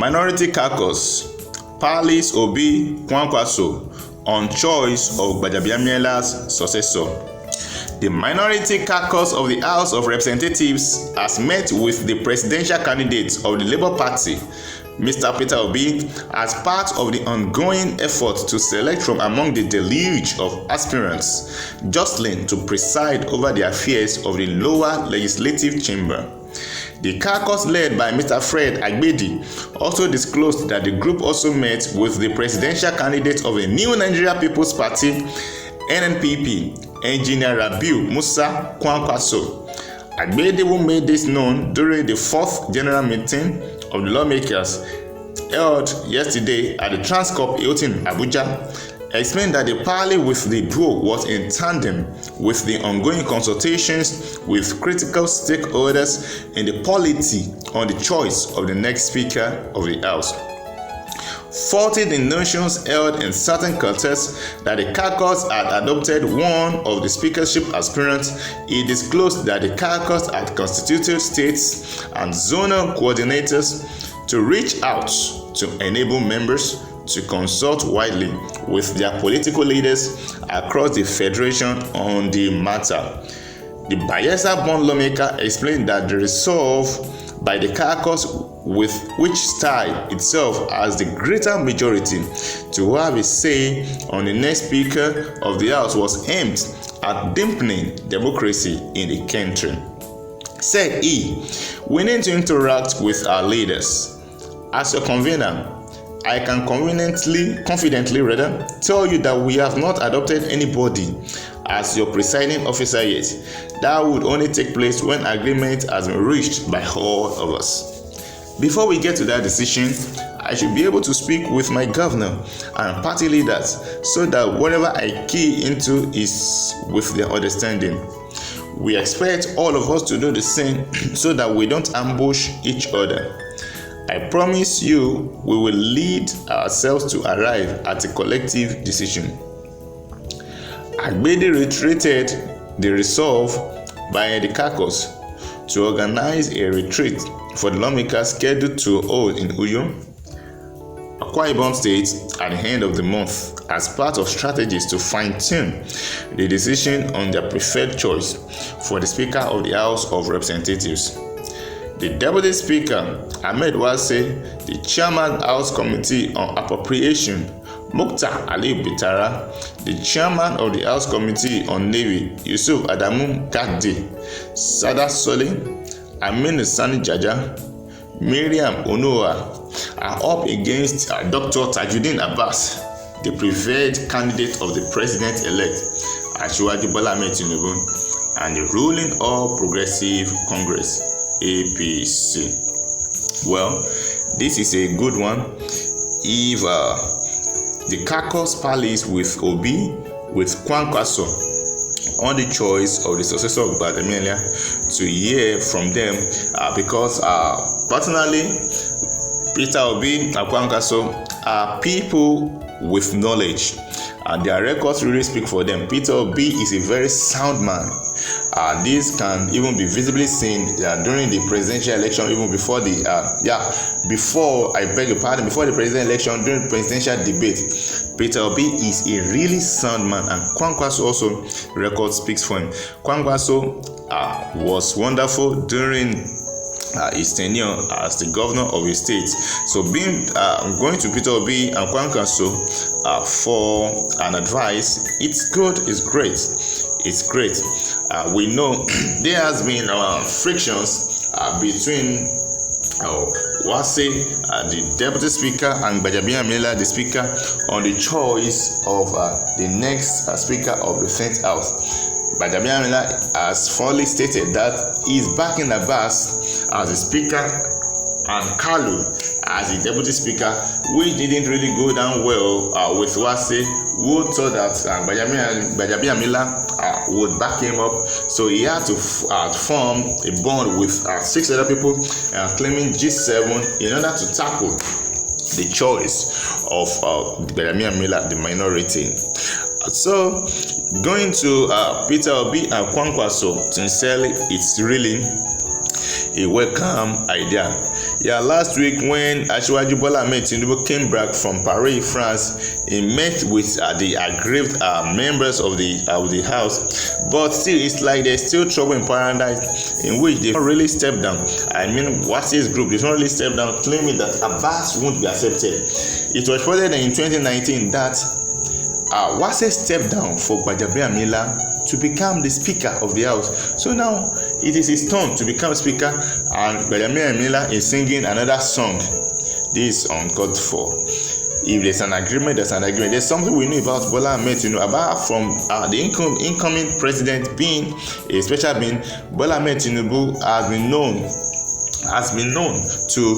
Minority caucus pallies Obi Kwankwaso on choice of Gbajabiamiela's successor. The minority caucus of the House of Representatives has met with the presidential candidate of the Labour Party, Mr. Peter Obi, as part of the ongoing effort to select from among the deluge of aspirants jostling to preside over the affairs of the lower legislative chamber. The caucus led by Mr. Fred Agbedi also disclosed that the group also met with the presidential candidate of the New Nigeria People's Party, NNPP, Engineer Rabiu Musa Kwankwaso. Agbedi, who made this known during the 4th general meeting of the lawmakers held yesterday at the Transcorp Hilton, Abuja, explained that the parley with the duo was in tandem with the ongoing consultations with critical stakeholders in the polity on the choice of the next Speaker of the House. Faulting the notions held in certain quarters that the caucus had adopted one of the speakership aspirants, he disclosed that the caucus had constituted states and zonal coordinators to reach out to enable members to consult widely with their political leaders across the federation on the matter. The Bayelsa-born lawmaker explained that the resolve by the caucus, with which style itself has the greater majority to have a say on the next Speaker of the House, was aimed at dampening democracy in the country. Said he, "We need to interact with our leaders. As a convener, I can confidently tell you that we have not adopted anybody as your presiding officer yet. That would only take place when agreement has been reached by all of us. Before we get to that decision, I should be able to speak with my governor and party leaders so that whatever I key into is with their understanding. We expect all of us to do the same so that we don't ambush each other. I promise you we will lead ourselves to arrive at a collective decision." Agbedi reiterated the resolve by the caucus to organize a retreat for the lawmakers scheduled to hold in Uyo, Akwa Ibom State at the end of the month as part of strategies to fine-tune the decision on their preferred choice for the Speaker of the House of Representatives. The Deputy Speaker, Ahmed Wase, the Chairman House Committee on Appropriation, Mukhtar Ali Bitara, the Chairman of the House Committee on Navy, Yusuf Adamu Kaddi, Sada Sole, Aminu Sani Jaja, Miriam Onoa are up against Dr. Tajuddin Abbas, the preferred candidate of the President-elect, Asiwaju Bola Ahmed Tinubu, and the ruling All Progressive Congress, APC. Well, this is a good one. If the caucus parleys with Obi, with Kwankwaso on the choice of the successor of Gbajabiamila, to hear from them because personally, Peter Obi and Kwankwaso are people with knowledge and their records really speak for them. Peter Obi is a very sound man. This can even be visibly seen during the presidential election, even before the before the presidential election, during the presidential debate. Peter Obi is a really sound man, and Kwankwaso also record speaks for him. Kwankwaso was wonderful during his tenure as the governor of his state. So going to Peter Obi and Kwankwaso for an advice, it's good, it's great. We know there has been frictions between Wase, the deputy speaker, and Gbajabiamila, the speaker, on the choice of the next speaker of the 10th House. Gbajabiamila has fully stated that he is backing Abbas as the speaker and Kalu as the deputy speaker, which didn't really go down well with Wase, who thought that Gbajabiamila would back him up. So he had to form a bond with 6 other people, claiming G7 in order to tackle the choice of Gbajabiamila, the minority. So going to Peter Obi and Kwankwaso, sincerely, it's really a welcome idea. Yeah, last week when Asiwaju Bola Ahmed Tinubu came back from Paris, France, he met with the aggrieved members of the house. But still, it's like there's still trouble in paradise, in which they don't really step down. I mean, what's his group? They don't really step down, claiming that Abbas won't be accepted. It was reported in 2019 that Wase stepped down for Gbajabiamila to become the Speaker of the House. So now it is his turn to become Speaker, and Gbajabiamila is singing another song. This is uncalled for. If there's an agreement, there's an agreement. There's something we know about Bola Ahmed Tinubu, apart from the incoming president being a special being. Bola Ahmed Tinubu has been known to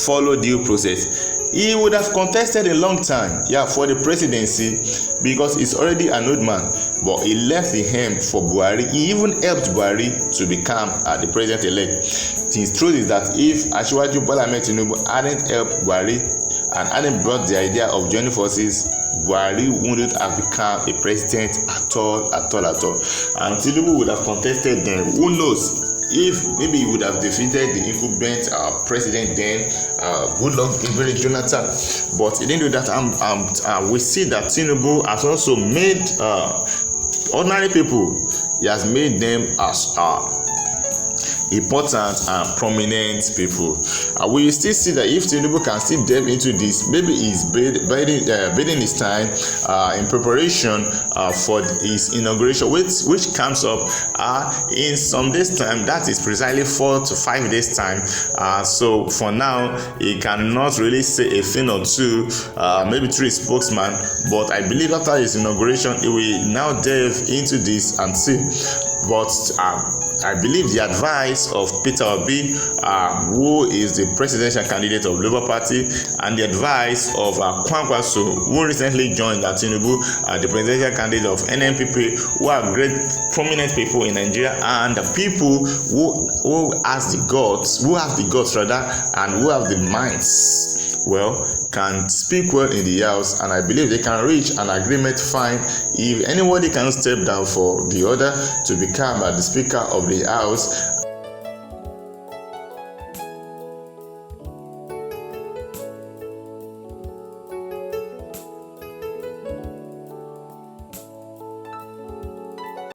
follow due process. He would have contested a long time, for the presidency, because he's already an old man. But he left the helm for Buhari. He even helped Buhari to become the president-elect. The truth is that if Asiwaju Bola Ahmed Tinubu hadn't helped Buhari and hadn't brought the idea of joining forces, Buhari wouldn't have become a president at all. And Tinubu would have contested then. Who knows? If maybe he would have defeated the incumbent president then, Goodluck Jonathan, but he didn't do that. We see that Tinubu has also made ordinary people. He has made them as important and prominent people. We still see that if Tinubu can still delve into this, maybe he's biding his time in preparation for his inauguration, which comes up in some days' time. That is precisely 4 to 5 days' time. So for now, he cannot really say a thing or two, maybe through his spokesman. But I believe after his inauguration, he will now delve into this and see. But I believe the advice of Peter Obi, who is the presidential candidate of Labour Party, and the advice of Kwankwaso, who recently joined Tinubu, the presidential candidate of NNPP, who are great prominent people in Nigeria, and the people who have the guts and who have the minds, can speak well in the house, and I believe they can reach an agreement fine. If anybody can step down for the other to become the Speaker of the House,